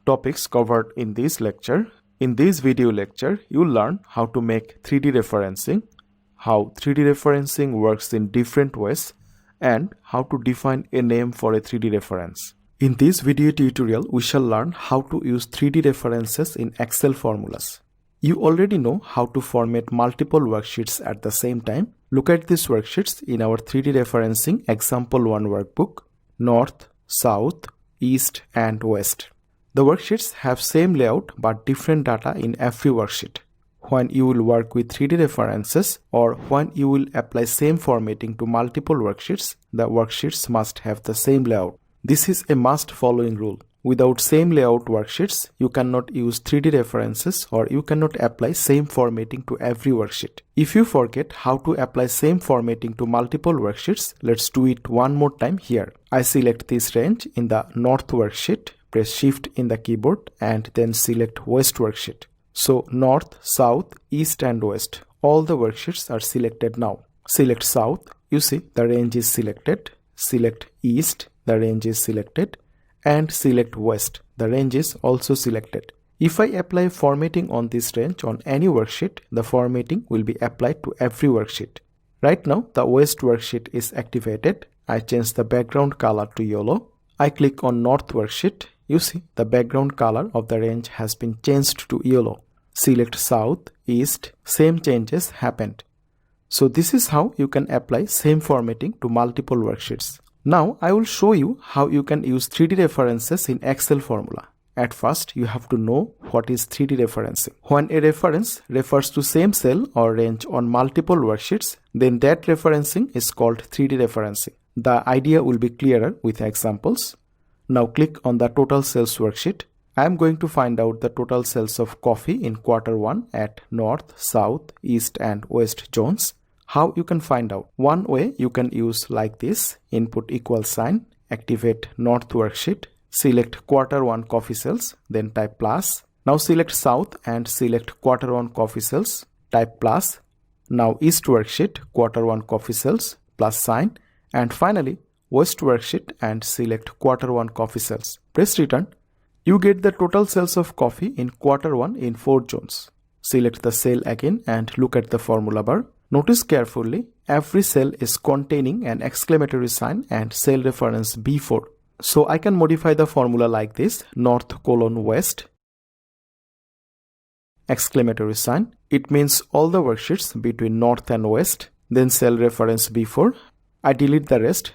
topics covered in this lecture. In this video lecture, you'll learn how to make 3D referencing, how 3D referencing works in different ways, and how to define a name for a 3D reference. In this video tutorial, we shall learn how to use 3D references in Excel formulas. You already know how to format multiple worksheets at the same time. Look at these worksheets in our 3D referencing example 1 workbook: North, South, East and West. The worksheets have same layout but different data in every worksheet. When you will work with 3D references or when you will apply same formatting to multiple worksheets, the worksheets must have the same layout. This is a must following rule. Without same layout worksheets, you cannot use 3D references or you cannot apply same formatting to every worksheet. If you forget how to apply same formatting to multiple worksheets, let's do it one more time here. I select this range in the North worksheet, press Shift in the keyboard and then select West worksheet. So North, South, East and West, all the worksheets are selected now. Select South, you see the range is selected. Select East, the range is selected. And select West, the range is also selected. If I apply formatting on this range on any worksheet, the formatting will be applied to every worksheet. Right now, the West worksheet is activated. I change the background color to yellow. I click on North worksheet. You see the background color of the range has been changed to yellow. Select South, East, same changes happened. So this is how you can apply same formatting to multiple worksheets. Now I will show you how you can use 3D references in Excel formula. At first, you have to know what is 3D referencing. When a reference refers to same cell or range on multiple worksheets, then that referencing is called 3D referencing. The idea will be clearer with examples. Now click on the total sales worksheet. I am going to find out the total sales of coffee in Q1 at North, South, East and West zones. How you can find out? One way you can use like this: input equal sign, activate North worksheet, select Q1 coffee sales, then type plus. Now select South and select Q1 coffee sales, type plus. Now East worksheet, Q1 coffee sales, plus sign, and finally West worksheet and select Q1 coffee sales. Press return. You get the total sales of coffee in Q1 in 4 zones. Select the cell again and look at the formula bar. Notice carefully, every cell is containing an exclamatory sign and cell reference B4. So I can modify the formula like this: North:West, exclamatory sign. It means all the worksheets between North and West, then cell reference B4. I delete the rest.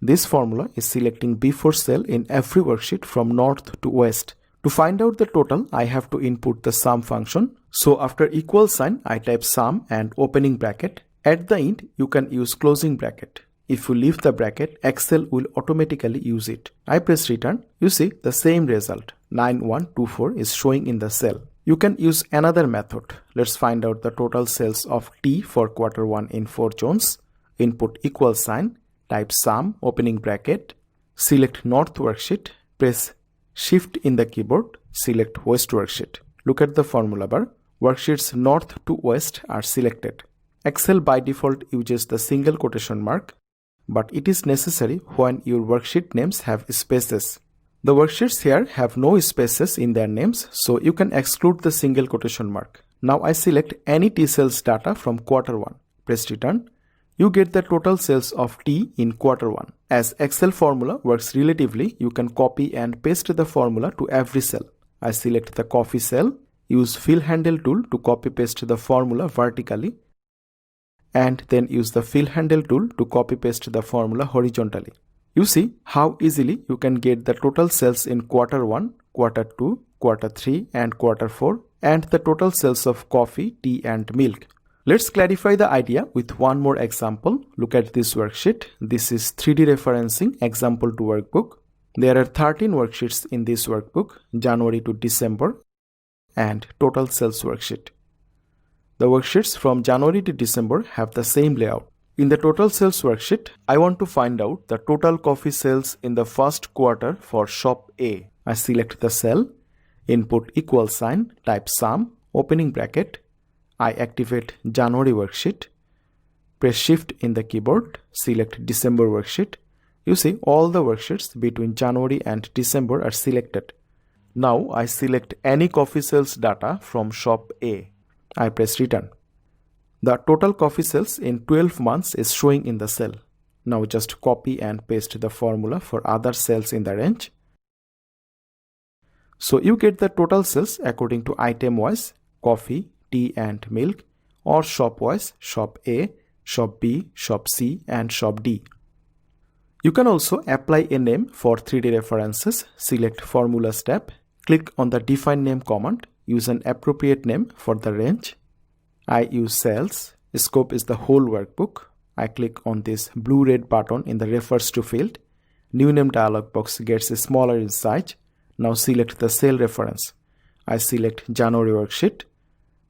This formula is selecting B4 cell in every worksheet from North to West. To find out the total, I have to input the sum function. So after equal sign, I type sum and opening bracket. At the end, you can use closing bracket. If you leave the bracket, Excel will automatically use it. I press return. You see the same result. 9124 is showing in the cell. You can use another method. Let's find out the total sales of tea for Q1 in 4 zones. Input equal sign, type sum, opening bracket, select North worksheet, press Shift in the keyboard, select West worksheet. Look at the formula bar. Worksheets North to West are selected. Excel by default uses the single quotation mark, but it is necessary when your worksheet names have spaces. The worksheets here have no spaces in their names, so you can exclude the single quotation mark. Now I select any T sales data from Q1. Press return. You get the total sales of tea in Q1. As Excel formula works relatively, you can copy and paste the formula to every cell. I select the coffee cell, use fill handle tool to copy paste the formula vertically, and then use the fill handle tool to copy paste the formula horizontally. You see how easily you can get the total sales in Q1, Q2, Q3 and Q4 and the total sales of coffee, tea and milk. Let's clarify the idea with one more example. Look at this worksheet. This is 3D referencing example 2 workbook. There are 13 worksheets in this workbook, January to December, and total sales worksheet. The worksheets from January to December have the same layout. In the total sales worksheet, I want to find out the total coffee sales in the first quarter for shop A. I select the cell, input equal sign, type sum, opening bracket. I activate January worksheet, press Shift in the keyboard, select December worksheet. You see all the worksheets between January and December are selected. Now I select any coffee sales data from shop A. I press return. The total coffee sales in 12 months is showing in the cell. Now just copy and paste the formula for other cells in the range. So you get the total sales according to item wise, coffee, tea and milk, or shop wise, shop A, shop B, shop C and shop D. You can also apply a name for 3D references. Select Formulas tab, click on the Define Name command, use an appropriate name for the range. I use sales, scope is the whole workbook. I click on this blue-red button in the Refers to field. New name dialog box gets smaller in size. Now select the cell reference. I select January worksheet,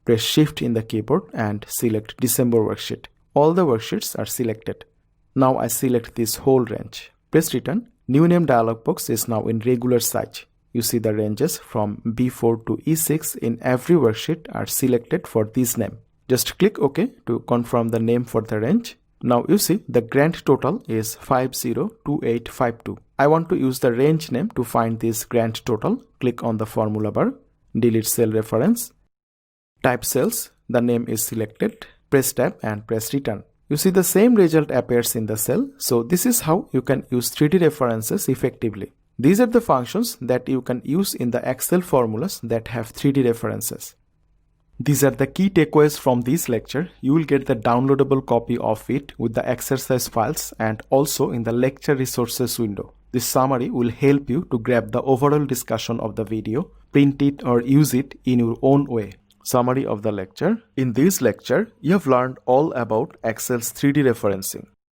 press Shift in the keyboard and select December worksheet. All the worksheets are selected. Now I select this whole range. Press return. New name dialog box is now in regular size. You see the ranges from B4 to E6 in every worksheet are selected for this name. Just click OK to confirm the name for the range. Now you see the grand total is 502852. I want to use the range name to find this grand total. Click on the formula bar, delete cell reference, type cells, the name is selected, press tab and press return. You see the same result appears in the cell. So this is how you can use 3D references effectively. These are the functions that you can use in the Excel formulas that have 3D references. These are the key takeaways from this lecture. You will get the downloadable copy of it with the exercise files and also in the lecture resources window. This summary will help you to grab the overall discussion of the video, print it or use it in your own way. Summary of the lecture. In this lecture, you have learned all about Excel's 3D referencing.